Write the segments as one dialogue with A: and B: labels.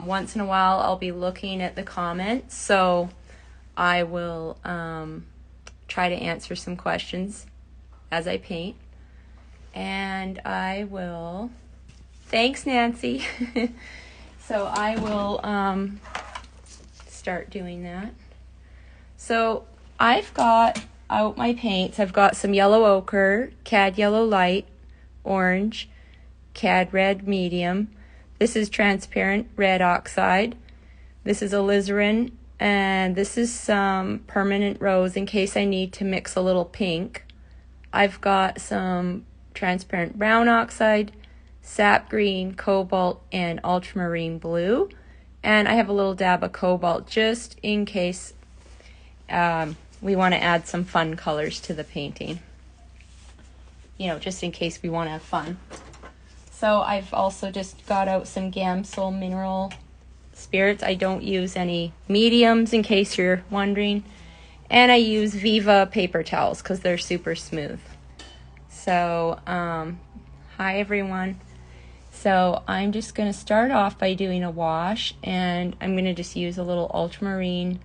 A: Once in a while I'll be looking at the comments, so I will try to answer some questions as I paint. And I will, thanks Nancy. So I will start doing that. So I've got out my paints. I've got some yellow ochre, cad yellow light, orange, cad red medium. This is transparent red oxide. This is alizarin, and this is some permanent rose in case I need to mix a little pink. I've got some transparent brown oxide, sap green, cobalt, and ultramarine blue. And I have a little dab of cobalt just in case we want to add some fun colors to the painting. You know, just in case we want to have fun. So I've also just got out some Gamsol mineral spirits. I don't use any mediums in case you're wondering. And I use Viva paper towels because they're super smooth. So, hi everyone. So I'm just going to start off by doing a wash, and I'm going to just use a little ultramarine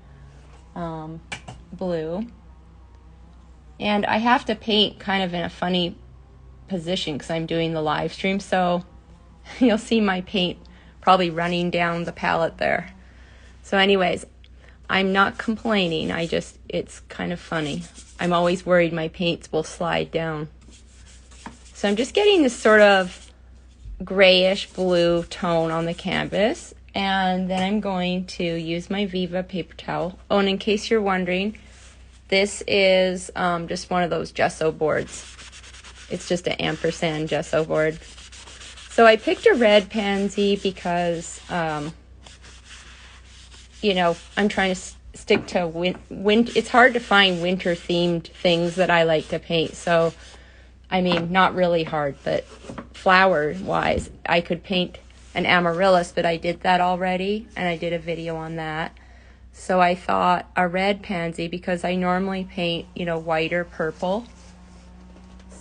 A: blue. And I have to paint kind of in a funny position because I'm doing the live stream, so you'll see my paint probably running down the palette there. So anyways, I'm not complaining, it's kind of funny. I'm always worried my paints will slide down. So I'm just getting this sort of grayish blue tone on the canvas, and then I'm going to use my Viva paper towel. Oh, and in case you're wondering, this is just one of those gesso boards. It's just an ampersand gesso board. So I picked a red pansy because, you know, I'm trying to stick to it's hard to find winter themed things that I like to paint. So, I mean, not really hard, but flower wise, I could paint an amaryllis, but I did that already, and I did a video on that. So I thought a red pansy because I normally paint, you know, white or purple.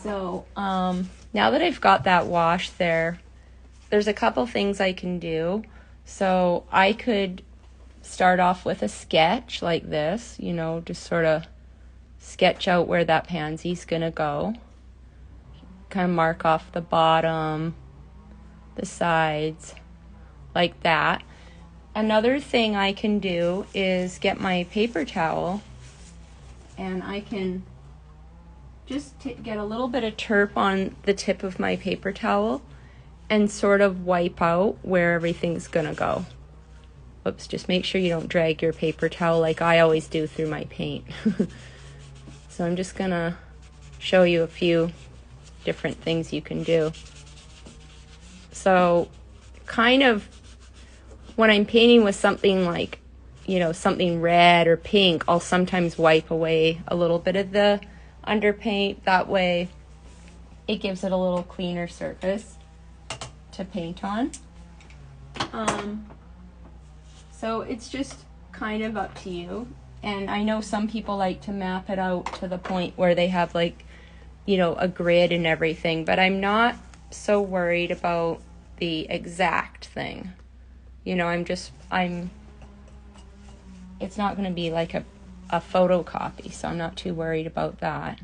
A: So now that I've got that wash there, there's a couple things I can do. So I could start off with a sketch like this, you know, just sort of sketch out where that pansy's gonna go. Kind of mark off the bottom, the sides, like that. Another thing I can do is get my paper towel, and I can just get a little bit of turp on the tip of my paper towel and sort of wipe out where everything's gonna go. Whoops, just make sure you don't drag your paper towel like I always do through my paint. So I'm just gonna show you a few different things you can do. So kind of when I'm painting with something like, you know, something red or pink, I'll sometimes wipe away a little bit of the underpaint. That way it gives it a little cleaner surface to paint on. So it's just kind of up to you. And I know some people like to map it out to the point where they have, like, you know, a grid and everything, but I'm not so worried about the exact thing. You know, it's not going to be like a photocopy, so I'm not too worried about that.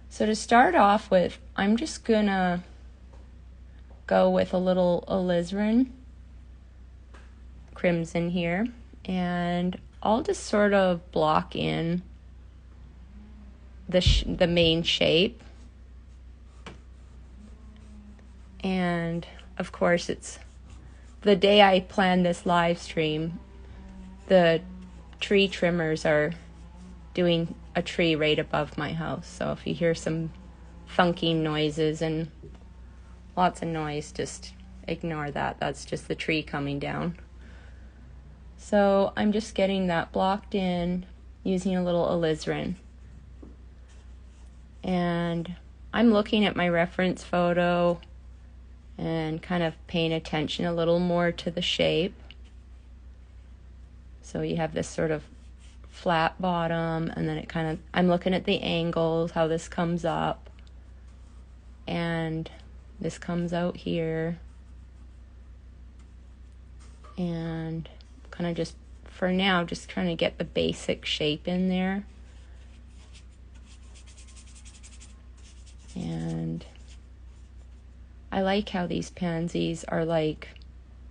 A: So to start off with, I'm just going to go with a little alizarin crimson here, and I'll just sort of block in the main shape. And of course, it's the day I planned this live stream, the tree trimmers are doing a tree right above my house. So if you hear some funky noises and lots of noise, just ignore that. That's just the tree coming down. So I'm just getting that blocked in using a little alizarin. And I'm looking at my reference photo and kind of paying attention a little more to the shape. So you have this sort of flat bottom, and then it kind of, I'm looking at the angles, how this comes up, and this comes out here. And kind of just, for now, just trying to get the basic shape in there. And I like how these pansies are like,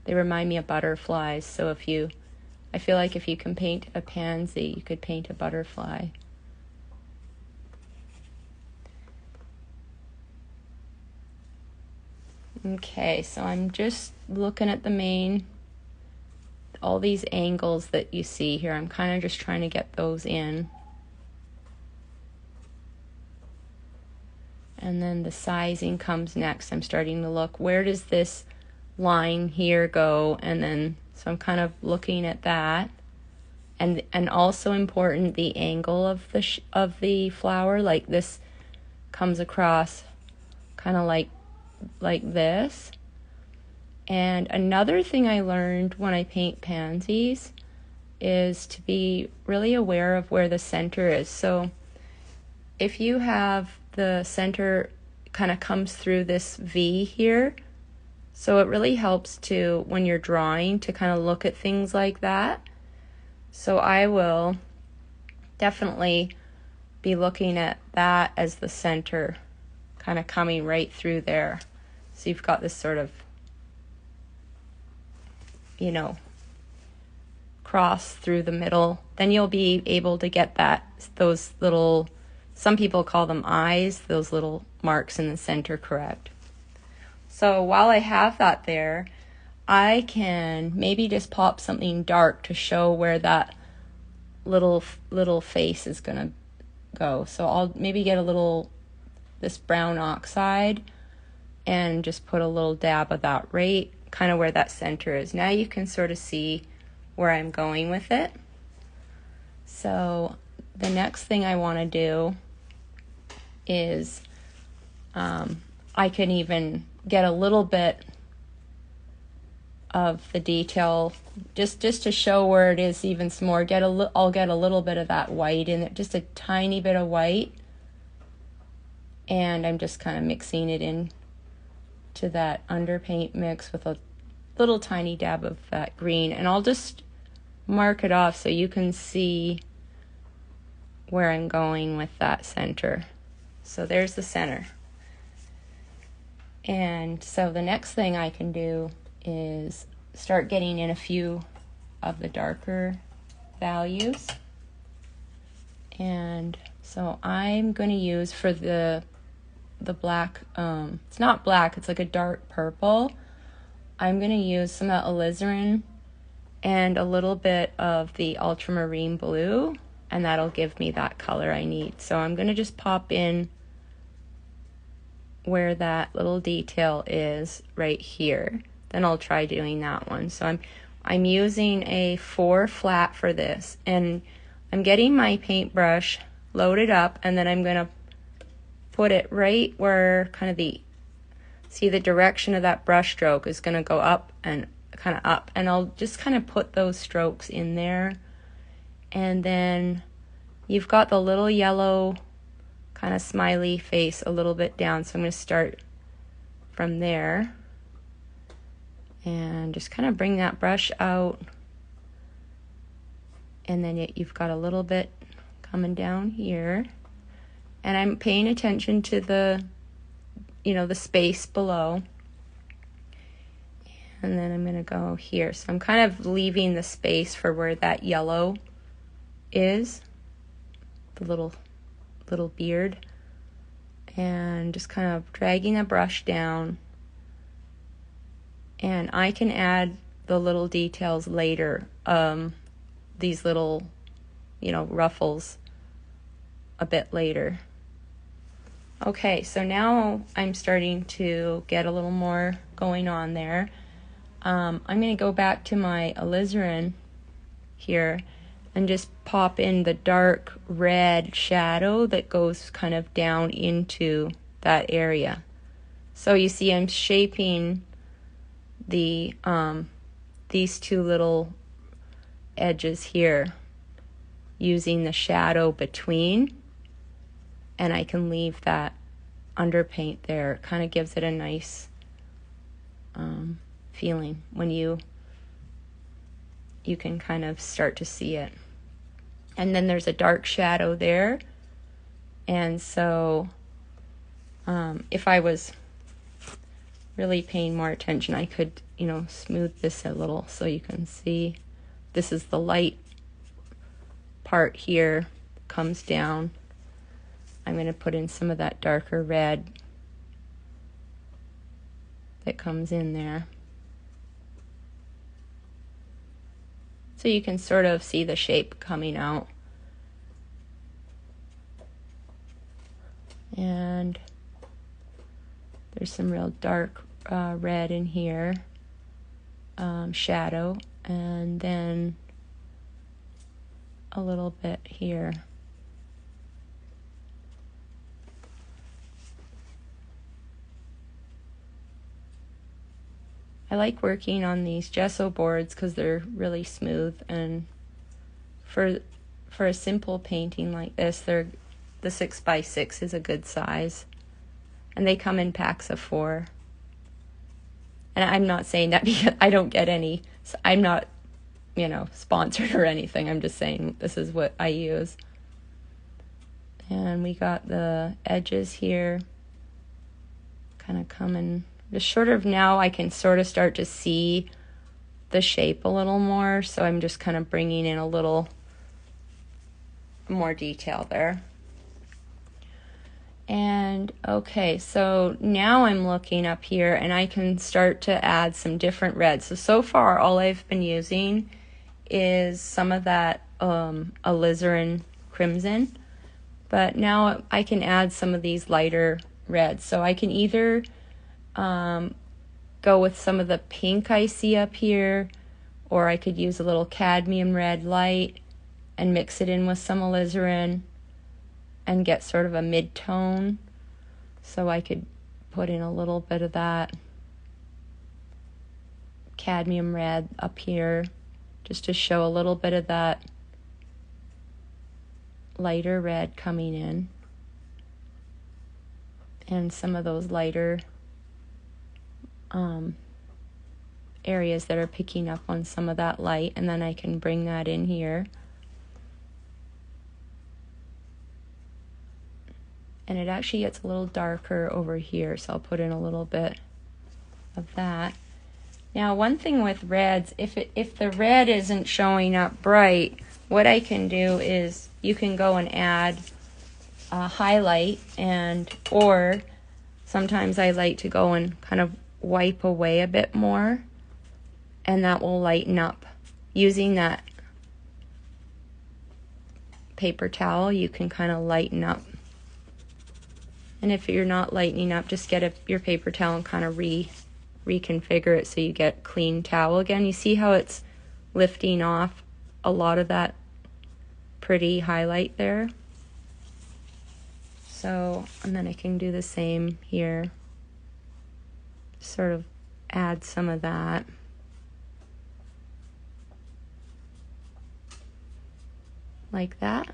A: they remind me of butterflies. So I feel like if you can paint a pansy, you could paint a butterfly. Okay, so I'm just looking at all these angles that you see here. I'm kind of just trying to get those in. And then the sizing comes next. I'm starting to look, where does this line here go? And then, so I'm kind of looking at that. And also important, the angle of the flower, like this comes across kind of like this. And another thing I learned when I paint pansies is to be really aware of where the center is. So if you have the center kind of comes through this V here, so it really helps to, when you're drawing, to kind of look at things like that. So I will definitely be looking at that as the center, kind of coming right through there. So you've got this sort of, cross through the middle. Then you'll be able to get those little, some people call them eyes, those little marks in the center correct. So while I have that there, I can maybe just pop something dark to show where that little face is gonna go. So I'll maybe get this brown oxide and just put a little dab of that right kind of where that center is. Now you can sort of see where I'm going with it. So the next thing I want to do is I can even get a little bit of the detail just to show where it is even some more. I'll get a little bit of that white in it, just a tiny bit of white, and I'm just kind of mixing it in to that underpaint mix with a little tiny dab of that green, and I'll just mark it off so you can see where I'm going with that center. So there's the center. And so the next thing I can do is start getting in a few of the darker values. And so I'm going to use for the black, it's not black, it's like a dark purple. I'm going to use some of that alizarin and a little bit of the ultramarine blue, and that'll give me that color I need. So I'm going to just pop in where that little detail is right here. Then I'll try doing that one. So I'm using a 4 flat for this, and I'm getting my paintbrush loaded up, and then I'm going to put it right where kind of the direction of that brush stroke is going to go up and kind of up, and I'll just kind of put those strokes in there. And then you've got the little yellow kind of smiley face a little bit down, so I'm going to start from there and just kind of bring that brush out, and then you've got a little bit coming down here, and I'm paying attention to the space below. And then I'm going to go here. So I'm kind of leaving the space for where that yellow is, the little beard, and just kind of dragging the brush down. And I can add the little details later, these little, ruffles a bit later. Okay, so now I'm starting to get a little more going on there. I'm going to go back to my alizarin here and just pop in the dark red shadow that goes kind of down into that area. So you see I'm shaping these two little edges here using the shadow between, and I can leave that underpaint there. It kind of gives it a nice feeling when you you can kind of start to see it. And then there's a dark shadow there. And so if I was really paying more attention, I could, smooth this a little so you can see. This is the light part here, comes down. I'm going to put in some of that darker red that comes in there. So you can sort of see the shape coming out. And there's some real dark red in here, shadow, and then a little bit here. I like working on these gesso boards because they're really smooth, and for a simple painting like this, the 6x6 is a good size, and they come in packs of 4. And I'm not saying that because I don't get any. I'm not, sponsored or anything. I'm just saying this is what I use. And we got the edges here, kind of coming. Just sort of now I can sort of start to see the shape a little more, so I'm just kind of bringing in a little more detail there. And okay, so now I'm looking up here and I can start to add some different reds. So far all I've been using is some of that alizarin crimson, but now I can add some of these lighter reds. So I can either go with some of the pink I see up here, or I could use a little cadmium red light and mix it in with some alizarin and get sort of a mid-tone. So I could put in a little bit of that cadmium red up here just to show a little bit of that lighter red coming in, and some of those lighter areas that are picking up on some of that light, and then I can bring that in here. And it actually gets a little darker over here, so I'll put in a little bit of that. Now, one thing with reds, if the red isn't showing up bright, what I can do is you can go and add a highlight, or sometimes I like to go and kind of wipe away a bit more, and that will lighten up. Using that paper towel, you can kind of lighten up. And if you're not lightening up, just get your paper towel and kind of reconfigure it so you get clean towel again. You see how it's lifting off a lot of that pretty highlight there? So, and then I can do the same here. Sort of add some of that. Like that.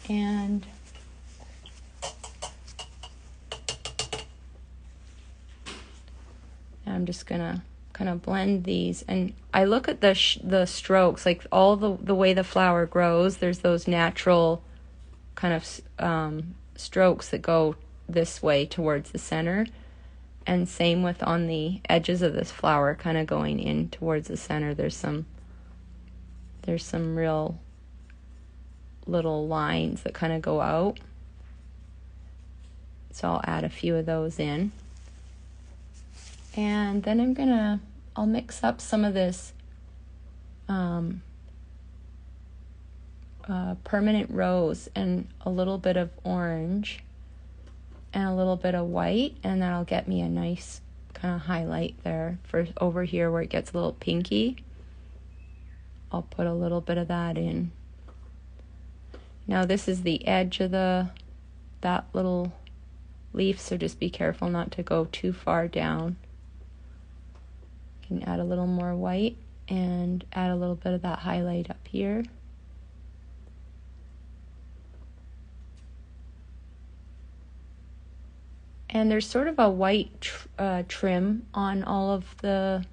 A: And I'm just gonna kind of blend these, and I look at the strokes, like all the way the flower grows, there's those natural kind of strokes that go this way towards the center, and same with on the edges of this flower, kind of going in towards the center. There's some real little lines that kind of go out, so I'll add a few of those in. And then I'll mix up some of this permanent rose and a little bit of orange and a little bit of white, and that'll get me a nice kind of highlight there for over here where it gets a little pinky. I'll put a little bit of that in. Now this is the edge of that little leaf, so just be careful not to go too far down. Can add a little more white and add a little bit of that highlight up here. And there's sort of a white trim on all of the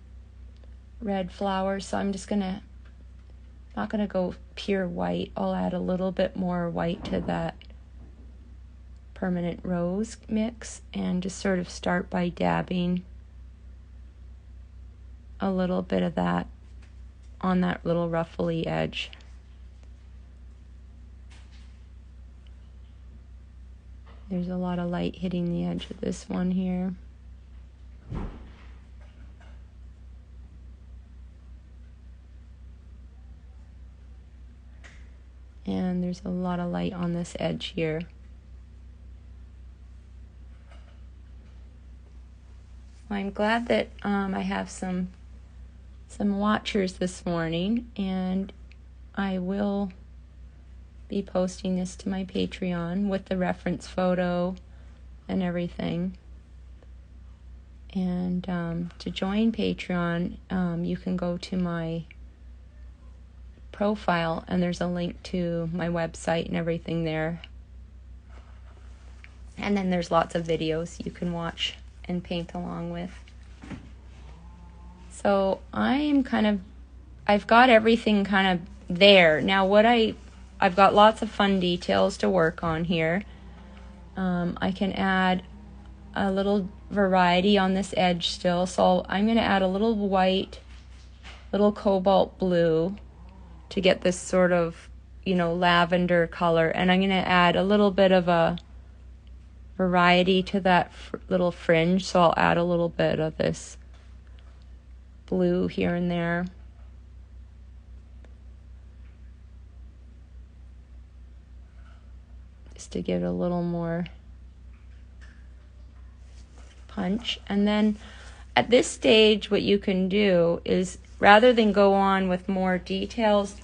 A: red flowers, so I'm just gonna, not gonna go pure white. I'll add a little bit more white to that permanent rose mix and just sort of start by dabbing a little bit of that on that little ruffly edge. There's a lot of light hitting the edge of this one here. And there's a lot of light on this edge here. Well, I'm glad that I have some watchers this morning, and I will be posting this to my Patreon with the reference photo and everything. And to join Patreon, you can go to my profile, and there's a link to my website and everything there. And then there's lots of videos you can watch and paint along with. So I've got everything kind of there. Now I've got lots of fun details to work on here. I can add a little variety on this edge still. So I'm going to add a little white, little cobalt blue to get this sort of, lavender color. And I'm going to add a little bit of a variety to that little fringe. So I'll add a little bit of this blue here and there. Just to give it a little more punch. And then at this stage, what you can do is, rather than go on with more details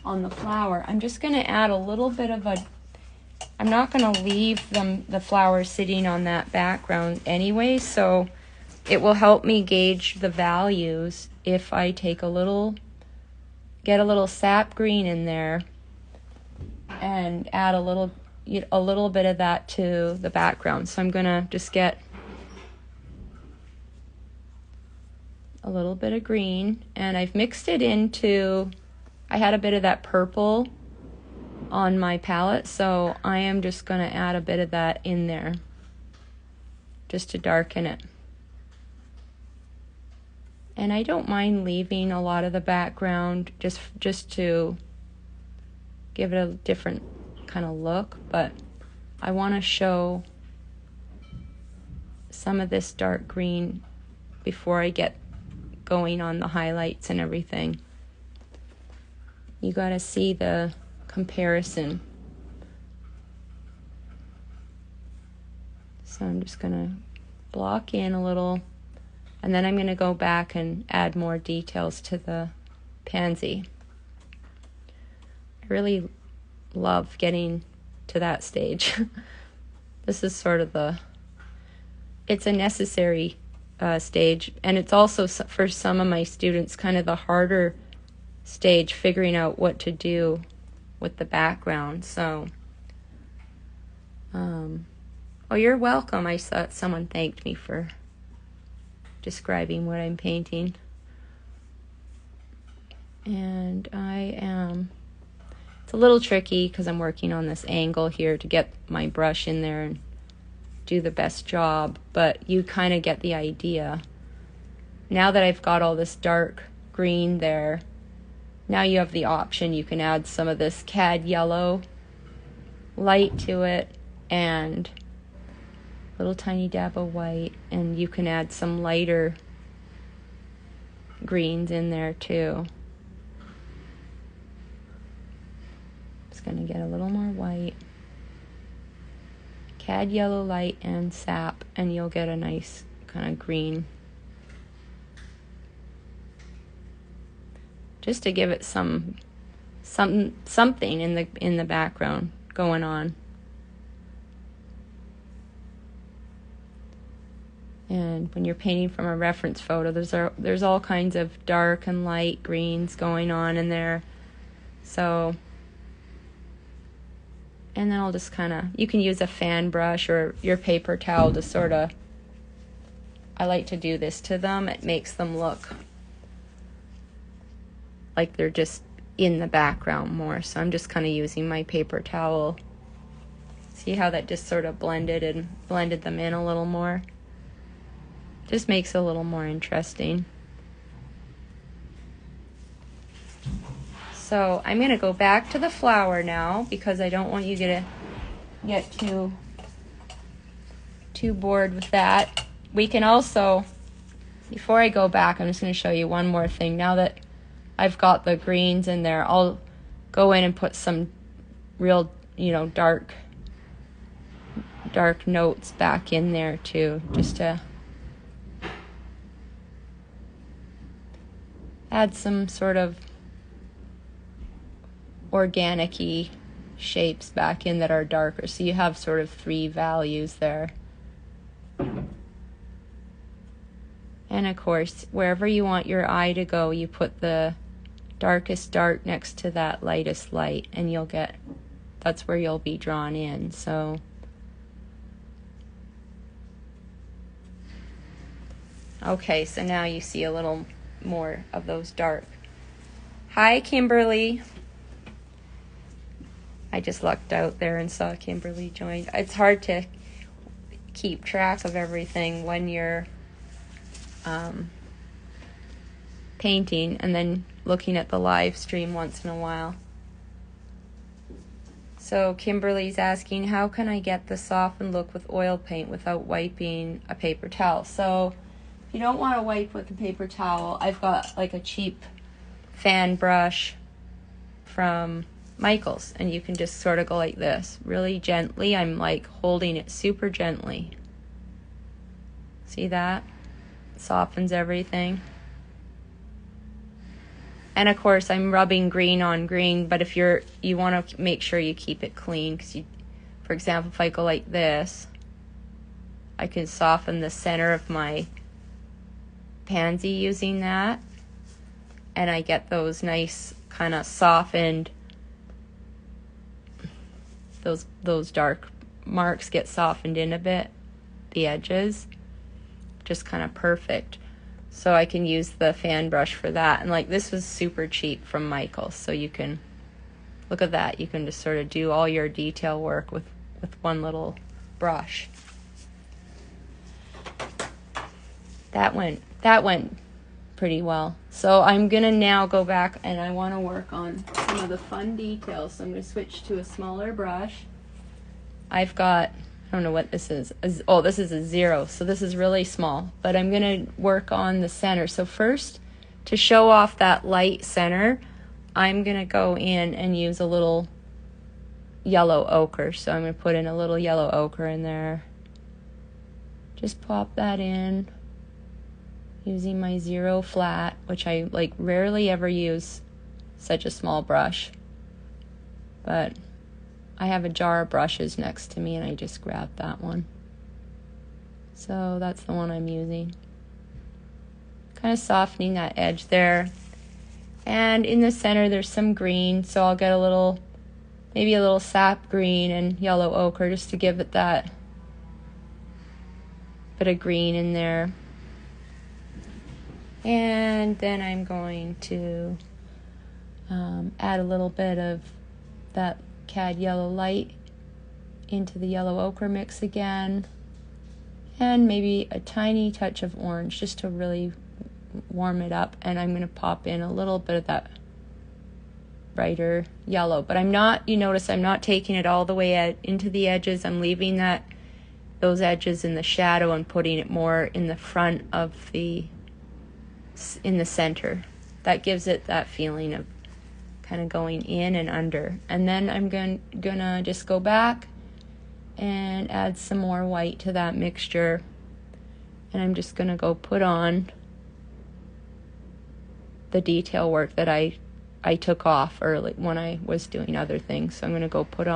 A: on the flower, I'm just going to add a little bit of I'm not going to leave the flower sitting on that background anyway, so it will help me gauge the values if I take get a little sap green in there and add a little bit of that to the background. So I'm going to just get a little bit of green, and I've mixed it into, I had a bit of that purple on my palette, so I am just going to add a bit of that in there just to darken it. And I don't mind leaving a lot of the background just to give it a different kind of look, but I want to show some of this dark green before I get going on the highlights and everything. You got to see the comparison. So I'm just going to block in a little, and then I'm going to go back and add more details to the pansy. I really love getting to that stage. This is sort of it's a necessary stage, and it's also, for some of my students, kind of the harder stage, figuring out what to do with the background. So oh, you're welcome. I saw someone thanked me for describing what I'm painting. And it's a little tricky because I'm working on this angle here to get my brush in there and do the best job, but you kind of get the idea. Now that I've got all this dark green there, now you have the option. You can add some of this cad yellow light to it and a little tiny dab of white, and you can add some lighter greens in there too. Just going to get a little more white, cad yellow light and sap, and you'll get a nice kind of green. Just to give it something in the background going on. And when you're painting from a reference photo, there's all kinds of dark and light greens going on in there. So, and then I'll just kind of, you can use a fan brush or your paper towel to sort of, I like to do this to them. It makes them look like they're just in the background more. So I'm just kind of using my paper towel. See how that just sort of blended them in a little more? Just makes it a little more interesting. So I'm going to go back to the flower now because I don't want you to get too bored with that. We can also, before I go back, I'm just going to show you one more thing. Now that I've got the greens in there, I'll go in and put some real, dark notes back in there too, just to add some sort of organic-y shapes back in that are darker. So you have sort of 3 values there. And of course, wherever you want your eye to go, you put the darkest dark next to that lightest light, and that's where you'll be drawn in. So okay, so now you see a little more of those dark. Hi, Kimberly. I just lucked out there and saw Kimberly join. It's hard to keep track of everything when you're painting and then looking at the live stream once in a while. So Kimberly's asking, how can I get the softened look with oil paint without wiping a paper towel? So if you don't want to wipe with a paper towel, I've got like a cheap fan brush from Michael's, and you can just sort of go like this, really gently. I'm like holding it super gently. See that? It softens everything. And of course, I'm rubbing green on green, but if you want to make sure you keep it clean, because for example, if I go like this, I can soften the center of my pansy using that, and I get those nice kind of softened, those dark marks get softened in a bit, the edges, just kind of perfect. So I can use the fan brush for that, and like this was super cheap from Michael, so you can look at that. You can just sort of do all your detail work with one little brush. That went pretty well. So I'm gonna now go back and I want to work on some of the fun details. So I'm gonna switch to a smaller brush. I've got, I don't know what this is. Oh, this is a 0, so this is really small. But I'm gonna work on the center. So first, to show off that light center, I'm gonna go in and use a little yellow ochre. So I'm gonna put in a little yellow ochre in there. Just pop that in using my 0 flat, which I like rarely ever use such a small brush. But I have a jar of brushes next to me and I just grabbed that one. So that's the one I'm using. Kind of softening that edge there. And in the center there's some green, so I'll get maybe a little sap green and yellow ochre just to give it that bit of green in there. And then I'm going to add a little bit of that cad yellow light into the yellow ochre mix again, and maybe a tiny touch of orange just to really warm it up. And I'm going to pop in a little bit of that brighter yellow, but you notice I'm not taking it all the way into the edges. I'm leaving those edges in the shadow and putting it more in the front of in the center. That gives it that feeling of kind of going in and under. And then I'm gonna just go back and add some more white to that mixture, and I'm just gonna go put on the detail work that I took off early when I was doing other things. So I'm gonna go put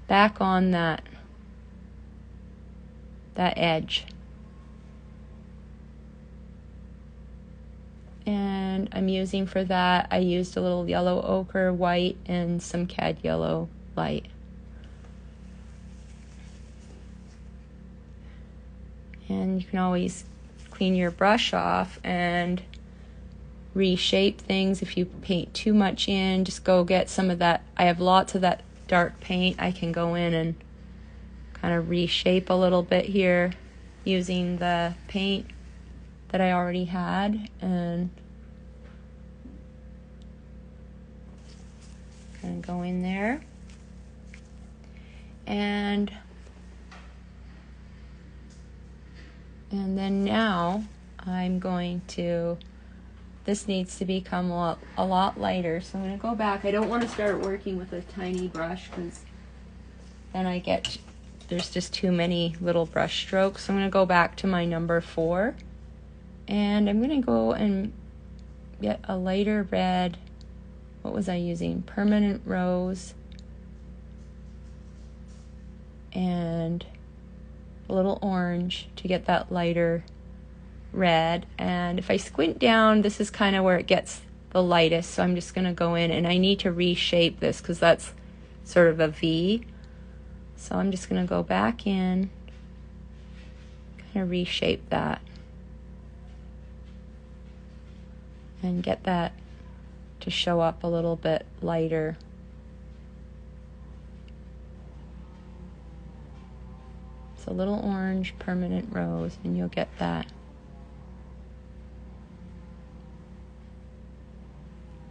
A: back on that edge. And I'm using for that, I used a little yellow ochre white and some cad yellow light. And you can always clean your brush off and reshape things. If you paint too much in, just go get some of that. I have lots of that dark paint. I can go in and kind of reshape a little bit here using the paint that I already had, and kind of go in there. And then now I'm going to, this needs to become a lot lighter, so I'm going to go back. I don't want to start working with a tiny brush because then there's just too many little brush strokes. So I'm going to go back to my number 4, and I'm going to go and get a lighter red. What was I using? Permanent Rose and a little orange to get that lighter red. And if I squint down, this is kind of where it gets the lightest, so I'm just going to go in, and I need to reshape this because that's sort of a V. So I'm just going to go back in, kind of reshape that, and get that to show up a little bit lighter. So a little orange, Permanent Rose, and you'll get that.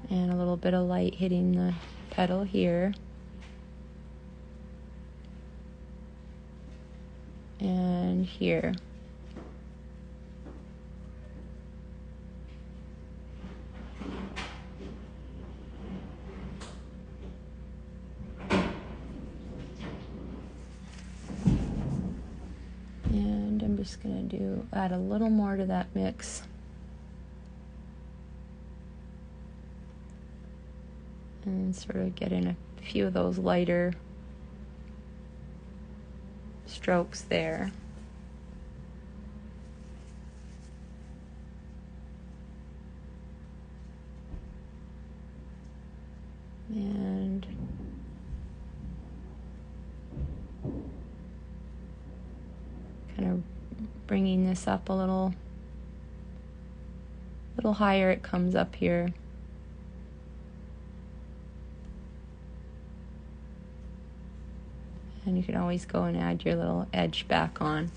A: And a little bit of light hitting the petal here. And here. And I'm just going to add a little more to that mix. And sort of get in a few of those lighter strokes there. And kind of bringing this up a little higher. It comes up here. And you can always go and add your little edge back on.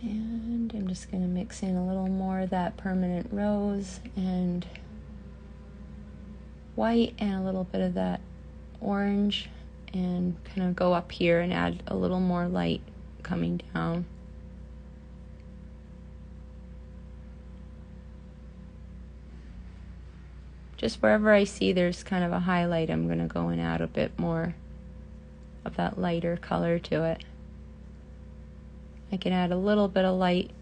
A: And I'm just going to mix in a little more of that Permanent Rose and white and a little bit of that orange, and kind of go up here and add a little more light coming down. Just wherever I see there's kind of a highlight, I'm going to go and add a bit more of that lighter color to it. I can add a little bit of light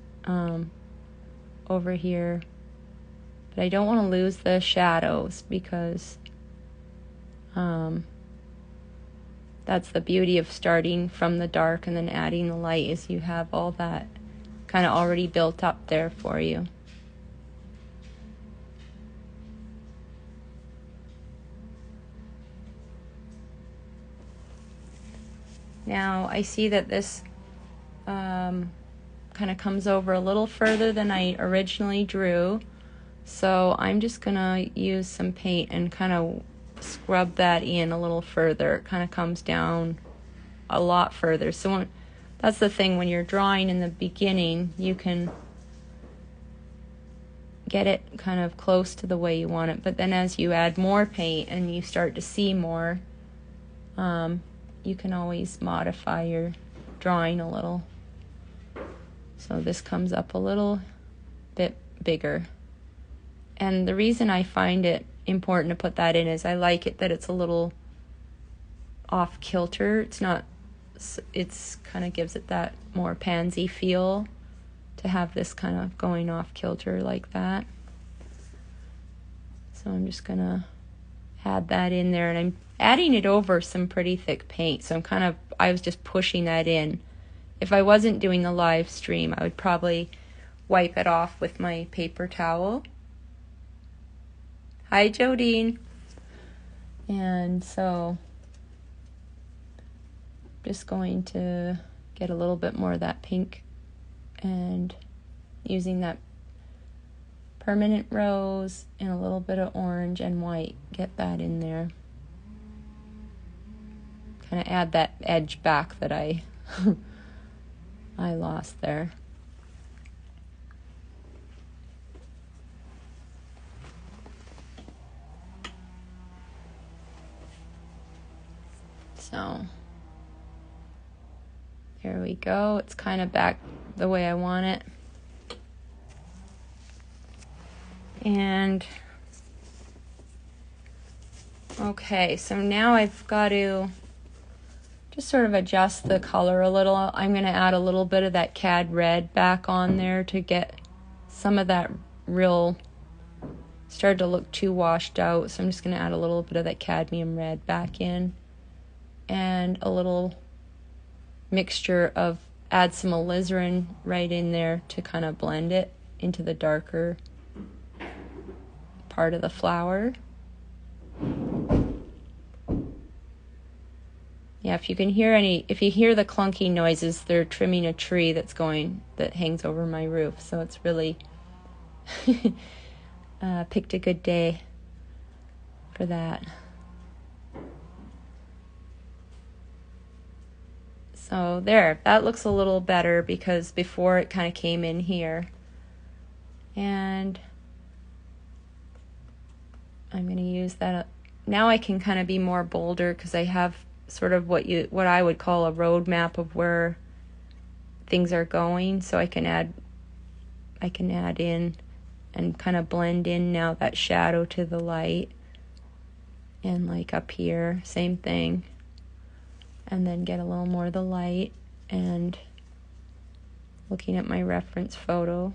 A: over here, but I don't want to lose the shadows because that's the beauty of starting from the dark and then adding the light, is you have all that kind of already built up there for you. Now I see that this kind of comes over a little further than I originally drew, so I'm just gonna use some paint and kind of scrub that in a little further. It kind of comes down a lot further. So that's the thing, when you're drawing in the beginning, you can get it kind of close to the way you want it, but then as you add more paint and you start to see more, you can always modify your drawing a little. So this comes up a little bit bigger. And the reason I find it important to put that in is I like it that it's a little off kilter. It's kind of gives it that more pansy feel to have this kind of going off kilter like that. So I'm just gonna add that in there, and I'm adding it over some pretty thick paint, so I was just pushing that in. If I wasn't doing the live stream, I would probably wipe it off with my paper towel. Hi, Jodine. And so just going to get a little bit more of that pink and using that permanent rose and a little bit of orange and white, get that in there. Kind of add that edge back that I I lost there. So there we go. It's kind of back the way I want it. And okay, so now I've got to just sort of adjust the color a little. I'm going to add a little bit of that cad red back on there to get some of that real, started to look too washed out. So I'm just going to add a little bit of that cadmium red back in, and a little mixture of, add some alizarin right in there to kind of blend it into the darker part of the flower. Yeah, if you hear the clunky noises, they're trimming a tree that hangs over my roof. So it's really picked a good day for that. So there, that looks a little better because before it kind of came in here. And I'm going to use that. Now I can kind of be more bolder because I have sort of what I would call a roadmap of where things are going. So I can add in and kind of blend in now that shadow to the light. And like up here, same thing. And then get a little more of the light, and looking at my reference photo,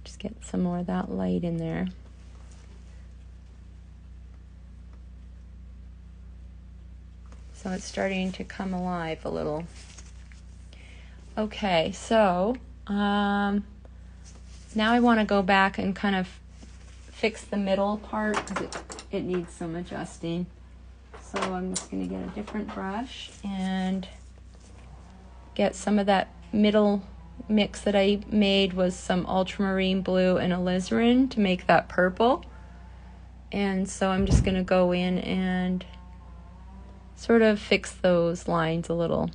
A: just get some more of that light in there. So it's starting to come alive a little. Okay, so now I want to go back and kind of fix the middle part because it needs some adjusting. So I'm just going to get a different brush and get some of that middle mix that I made was some ultramarine blue and alizarin to make that purple. And so I'm just going to go in and sort of fix those lines a little.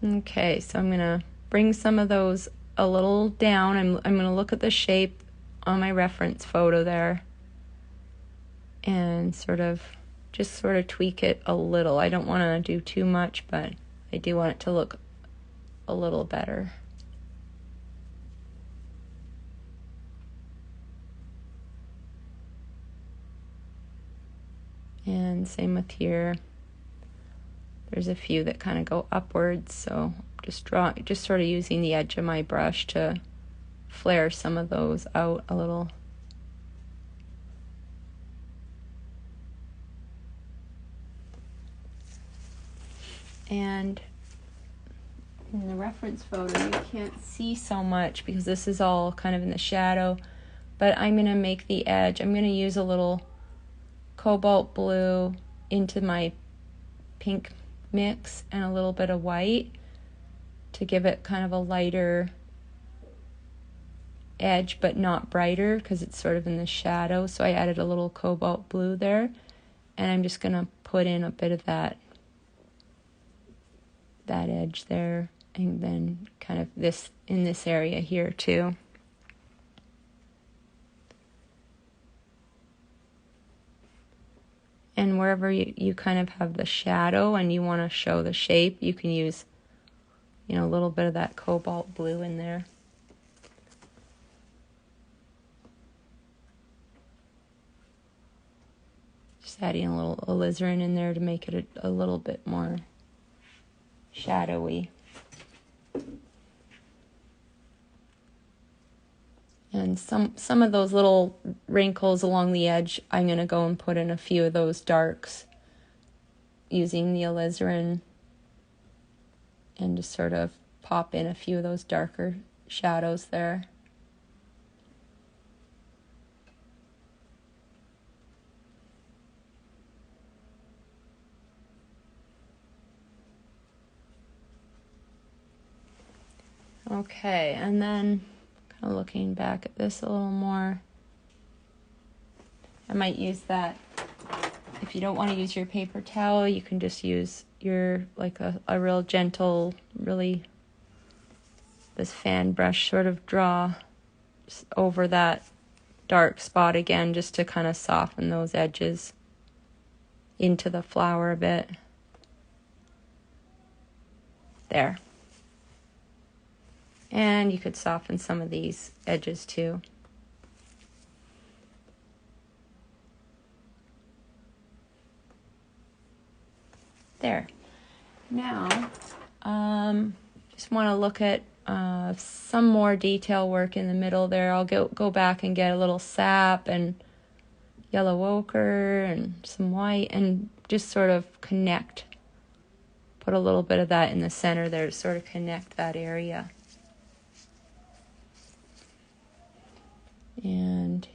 A: Okay, so I'm going to bring some of those a little down. I'm going to look at the shape on my reference photo there and sort of tweak it a little. I don't want to do too much, but I do want it to look a little better. And same with here. There's a few that kind of go upwards, so just sort of using the edge of my brush to flare some of those out a little. And in the reference photo, you can't see so much because this is all kind of in the shadow, but I'm going to make the edge. I'm going to use a little cobalt blue into my pink mix and a little bit of white to give it kind of a lighter edge, but not brighter because it's sort of in the shadow. So I added a little cobalt blue there, and I'm just going to put in a bit of that edge there, and then kind of this in this area here too. And wherever you kind of have the shadow and you want to show the shape, you can use, a little bit of that cobalt blue in there. Just adding a little alizarin in there to make it a little bit more shadowy. And some of those little wrinkles along the edge, I'm going to go and put in a few of those darks using the alizarin and just sort of pop in a few of those darker shadows there. Okay, and then kind of looking back at this a little more, I might use that. If you don't want to use your paper towel, you can just use your, like a real gentle, really, this fan brush, sort of draw over that dark spot again, just to kind of soften those edges into the flower a bit. There. And you could soften some of these edges too. There. Now, just want to look at some more detail work in the middle there. I'll go back and get a little sap and yellow ochre and some white and just sort of connect. Put a little bit of that in the center there to sort of connect that area. And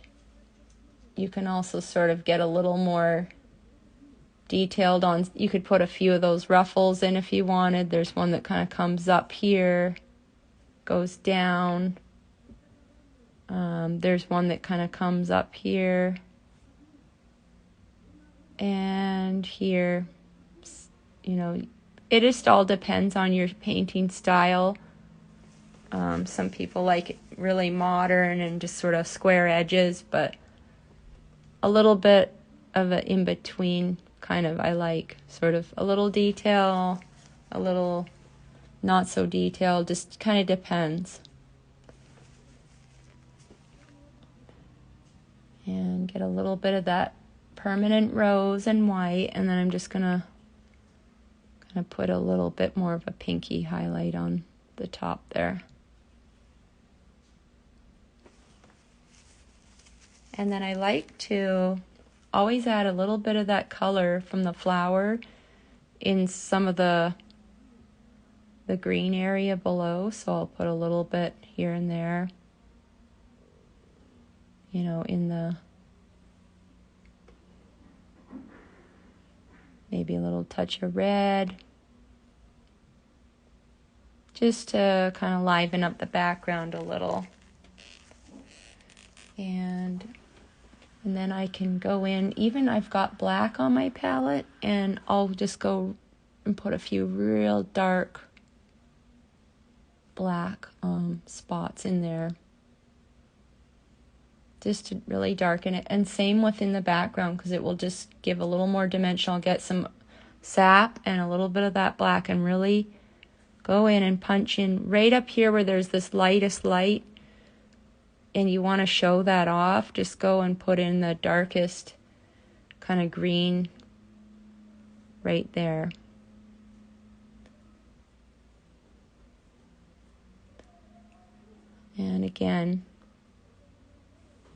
A: you can also sort of get a little more detailed on, you could put a few of those ruffles in if you wanted. There's one that kind of comes up here, goes down. There's one that kind of comes up here and here. You know, it just all depends on your painting style. Some people like it really modern and just sort of square edges, but a little bit of an in-between kind of I like. Sort of a little detail, a little not so detailed, just kind of depends. And get a little bit of that permanent rose and white, and then I'm just going to kind of put a little bit more of a pinky highlight on the top there. And then I like to always add a little bit of that color from the flower in some of the green area below. So I'll put a little bit here and there, you know, in the, maybe a little touch of red, just to kind of liven up the background a little. And then I can go in, even I've got black on my palette, and I'll just go and put a few real dark black spots in there, just to really darken it. And same within the background, because it will just give a little more dimension. I'll get some sap and a little bit of that black and really go in and punch in right up here where there's this lightest light, and you want to show that off. Just go and put in the darkest kind of green right there. And again,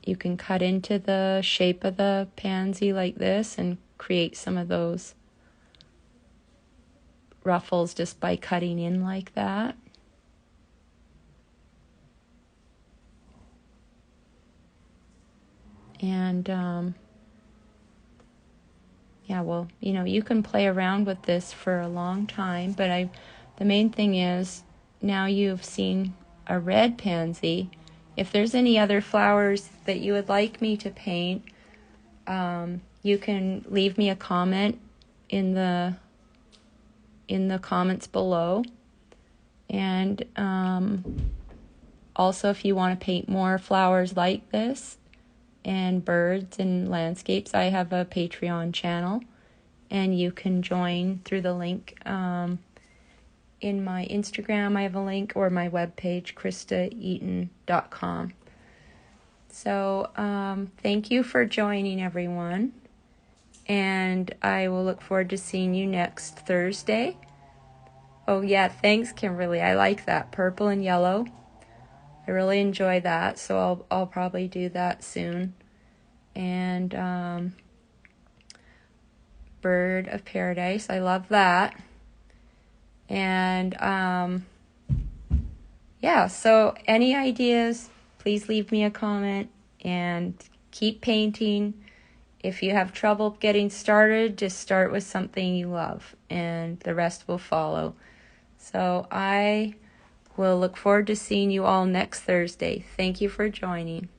A: you can cut into the shape of the pansy like this and create some of those ruffles just by cutting in like that. And yeah, well, you know, you can play around with this for a long time, but the main thing is now you've seen a red pansy. If there's any other flowers that you would like me to paint, you can leave me a comment in the comments below. And also, if you want to paint more flowers like this and birds and landscapes, I have a Patreon channel, and you can join through the link in my Instagram. I have a link, or my webpage, KristaEaton.com. So thank you for joining, everyone, and I will look forward to seeing you next Thursday. Oh yeah, thanks, Kimberly. I like that purple and yellow. I really enjoy that, so I'll probably do that soon. And Bird of Paradise, I love that. And yeah, so any ideas, please leave me a comment, and keep painting. If you have trouble getting started, just start with something you love, and the rest will follow. So I we'll look forward to seeing you all next Thursday. Thank you for joining.